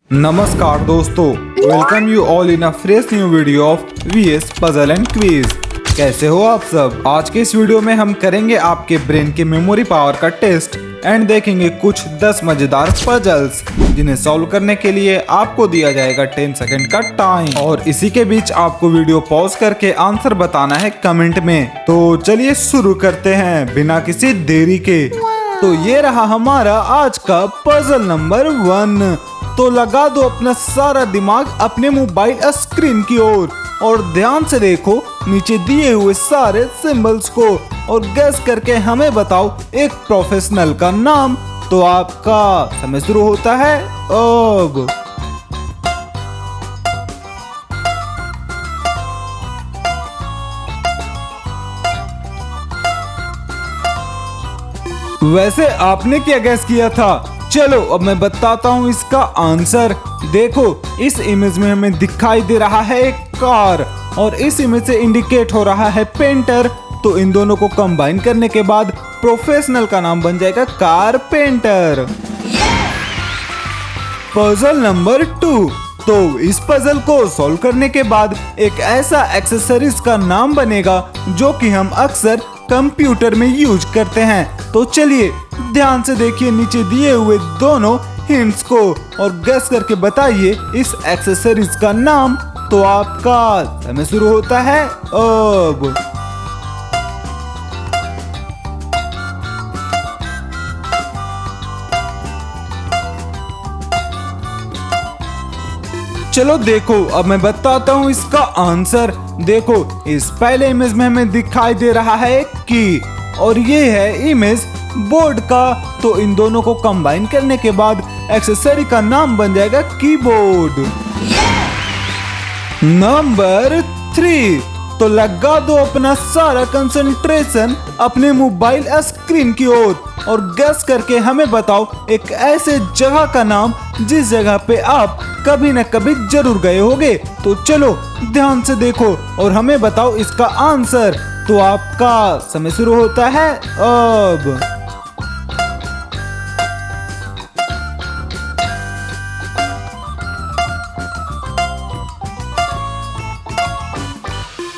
नमस्कार दोस्तों, welcome you all in a fresh new video of VS puzzle and quiz. कैसे हो आप सब। आज के इस वीडियो में हम करेंगे आपके ब्रेन के मेमोरी पावर का टेस्ट एंड देखेंगे कुछ 10 मजेदार पजल्स जिन्हें सॉल्व करने के लिए आपको दिया जाएगा 10 सेकंड का टाइम और इसी के बीच आपको वीडियो पॉज करके आंसर बताना है कमेंट में। तो चलिए शुरू करते हैं बिना किसी देरी के। तो ये रहा हमारा आज का पजल नंबर 1। तो लगा दो अपना सारा दिमाग अपने मोबाइल स्क्रीन की ओर और ध्यान से देखो नीचे दिए हुए सारे सिंबल्स को और गैस करके हमें बताओ एक प्रोफेशनल का नाम। तो आपका समय शुरू होता है अब। वैसे आपने क्या गैस किया था? चलो अब मैं बताता हूँ इसका आंसर। देखो इस इमेज में हमें दिखाई दे रहा है एक कार और इस इमेज से इंडिकेट हो रहा है पेंटर। तो इन दोनों को कंबाइन करने के बाद प्रोफेशनल का नाम बन जाएगा कारपेंटर। Puzzle number 2। तो इस पजल को सॉल्व करने के बाद एक ऐसा एक्सेसरीज का नाम बनेगा जो कि हम अक्सर कंप्यूटर में यूज करते हैं। तो चलिए ध्यान से देखिए नीचे दिए हुए दोनों हिंट्स को और गेस करके बताइए इस एक्सेसरीज का नाम। तो आपका समय शुरू होता है अब। चलो देखो अब मैं बताता हूँ इसका आंसर। देखो इस पहले इमेज में हमें दिखाई दे रहा है एक की और ये है इमेज बोर्ड का। तो इन दोनों को कंबाइन करने के बाद एक्सेसरी का नाम बन जाएगा कीबोर्ड। नंबर 3। तो लगा दो अपना सारा कंसंट्रेशन अपने मोबाइल स्क्रीन की ओर और गैस करके हमें बताओ एक ऐसे जगह का नाम जिस जगह पे आप कभी न कभी जरूर गए होगे। तो चलो ध्यान से देखो और हमें बताओ इसका आंसर। तो आपका समय शुरू होता है अब।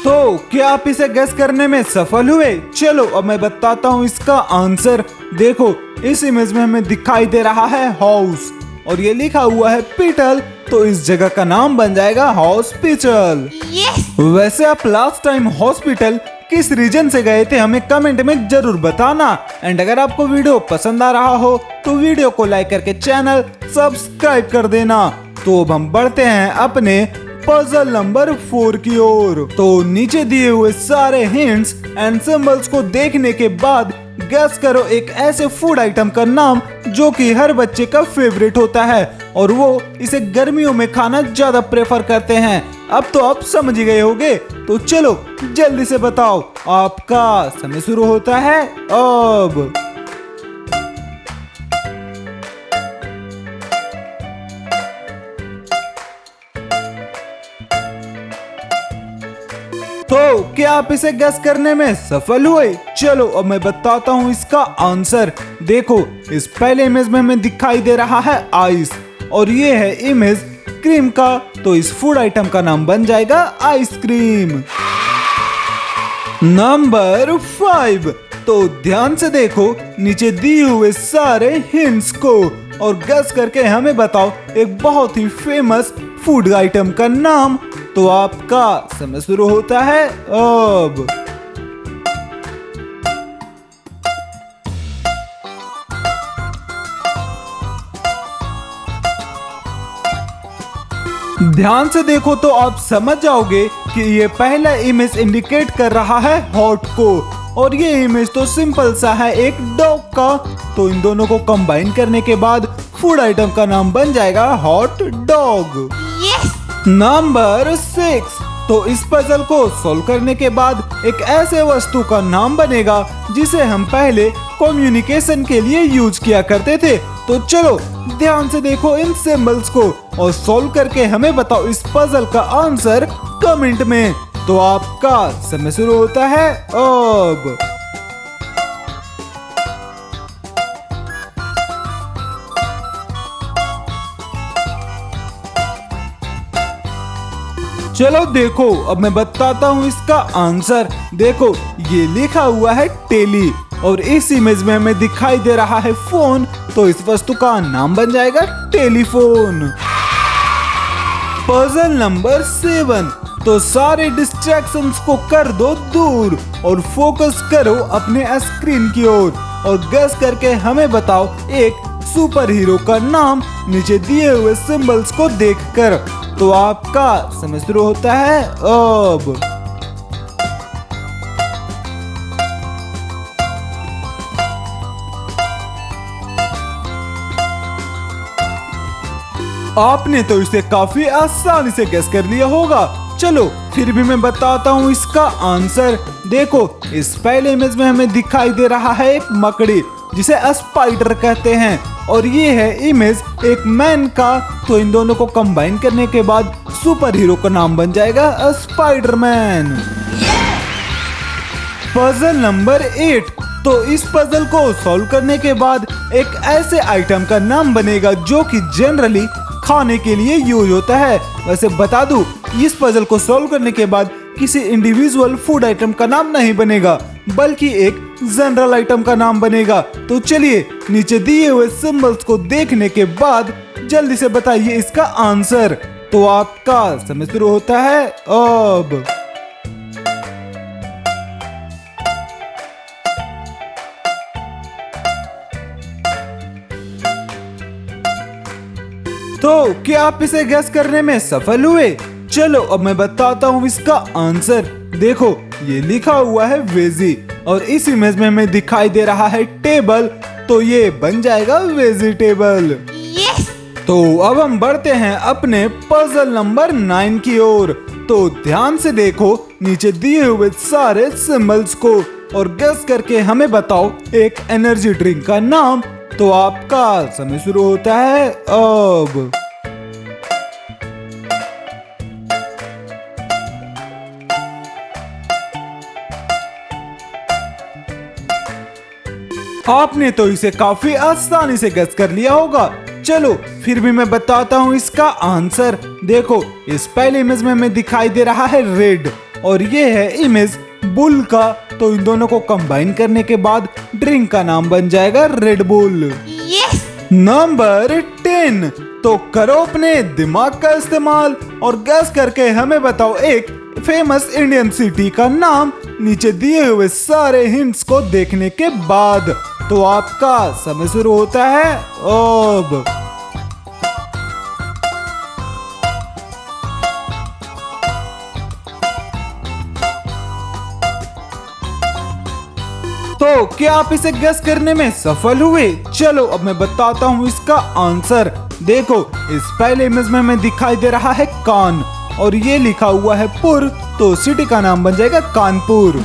तो क्या आप इसे गैस करने में सफल हुए? चलो अब मैं बताता हूँ इसका आंसर। देखो इस इमेज में हमें दिखाई दे रहा है हाउस और ये लिखा हुआ है पिटल। तो इस जगह का नाम बन जाएगा हॉस्पिटल। वैसे आप लास्ट टाइम हॉस्पिटल किस रीजन से गए थे हमें कमेंट में जरूर बताना। एंड अगर आपको वीडियो पसंद आ रहा हो तो वीडियो को लाइक करके चैनल सब्सक्राइब कर देना। तो अब हम बढ़ते हैं अपने पजल नंबर 4 की ओर। तो नीचे दिए हुए सारे हिंट्स एंड सिंबल्स को देखने के बाद गैस करो एक ऐसे फूड आइटम का नाम जो कि हर बच्चे का फेवरेट होता है और वो इसे गर्मियों में खाना ज्यादा प्रेफर करते हैं। अब तो आप समझ ही गए होंगे। तो चलो जल्दी से बताओ, आपका समय शुरू होता है अब। तो क्या आप इसे गैस करने में सफल हुए? चलो अब मैं बताता हूँ इसका आंसर। देखो इस पहले इमेज में हमें दिखाई दे रहा है आइस और ये है इमेज क्रीम का। तो इस फूड आइटम का नाम बन जाएगा आइसक्रीम। नंबर 5। तो ध्यान से देखो नीचे दिए हुए सारे हिंट्स को और गैस करके हमें बताओ एक बहुत ही फेमस फूड आइटम का नाम। तो आपका समय शुरू होता है अब। ध्यान से देखो तो आप समझ जाओगे कि ये पहला इमेज इंडिकेट कर रहा है हॉट को और ये इमेज तो सिंपल सा है एक डॉग का। तो इन दोनों को कंबाइन करने के बाद फूड आइटम का नाम बन जाएगा हॉट डॉग। नंबर 6। तो इस पजल को सॉल्व करने के बाद एक ऐसे वस्तु का नाम बनेगा जिसे हम पहले कम्युनिकेशन के लिए यूज किया करते थे। तो चलो ध्यान से देखो इन सिंबल्स को और सॉल्व करके हमें बताओ इस पजल का आंसर कमेंट में। तो आपका समय शुरू होता है अब। चलो देखो, अब मैं बताता हूँ इसका आंसर। देखो, ये लिखा हुआ है टेली, और इस इमेज में हमें दिखाई दे रहा है फोन, तो इस वस्तु का नाम बन जाएगा टेलीफोन। पजल नंबर 7, तो सारे डिस्ट्रैक्शंस को कर दो दूर और फोकस करो अपने स्क्रीन की ओर, और गेस करके हमें बताओ एक सुपर हीरो का नाम नीचे दिए हुए सिंबल्स को देखकर। तो आपका समय शुरू होता है अब। आपने तो इसे काफी आसानी से गेस कर लिया होगा। चलो फिर भी मैं बताता हूँ इसका आंसर। देखो, इस पहले इमेज में हमें दिखाई दे रहा है एक मकड़ी जिसे स्पाइडर कहते हैं, और ये है इमेज एक मैन का। तो इन दोनों को कंबाइन करने के बाद सुपर हीरो का नाम बन जाएगा स्पाइडरमैन। पजल नंबर 8, तो इस पजल को सॉल्व करने के बाद एक ऐसे आइटम का नाम बनेगा जो कि जनरली खाने के लिए यूज होता है। वैसे बता दूं, इस पजल को सॉल्व करने के बाद किसी इंडिविजुअल फूड आइटम का नाम नहीं बनेगा, बल्कि एक जनरल आइटम का नाम बनेगा। तो चलिए नीचे दिए हुए सिंबल्स को देखने के बाद जल्दी से बताइए इसका आंसर। तो आपका समय शुरू होता है अब। तो क्या आप इसे गैस करने में सफल हुए? चलो अब मैं बताता हूँ इसका आंसर। देखो, ये लिखा हुआ है वेजी, और इस इमेज में हमें दिखाई दे रहा है टेबल, तो ये बन जाएगा वेजिटेबल। तो अब हम बढ़ते हैं अपने पजल नंबर 9 की ओर। तो ध्यान से देखो नीचे दिए हुए सारे सिंबल्स को, और गेस करके हमें बताओ एक एनर्जी ड्रिंक का नाम। तो आपका समय शुरू होता है अब। आपने तो इसे काफी आसानी से गेस कर लिया होगा। चलो फिर भी मैं बताता हूँ इसका आंसर। देखो, इस पहले इमेज में हमें दिखाई दे रहा है रेड, और ये है इमेज बुल का। तो इन दोनों को कंबाइन करने के बाद ड्रिंक का नाम बन जाएगा रेड बुल। नंबर 10, तो करो अपने दिमाग का इस्तेमाल और गैस करके हमें बताओ एक फेमस इंडियन सिटी का नाम नीचे दिए हुए सारे हिंट्स को देखने के बाद। तो आपका समय शुरू होता है अब। तो क्या आप इसे गेस करने में सफल हुए? चलो अब मैं बताता हूँ इसका आंसर। देखो, इस पहले इमेज में हमें दिखाई दे रहा है कान, और ये लिखा हुआ है पुर, तो सिटी का नाम बन जाएगा कानपुर।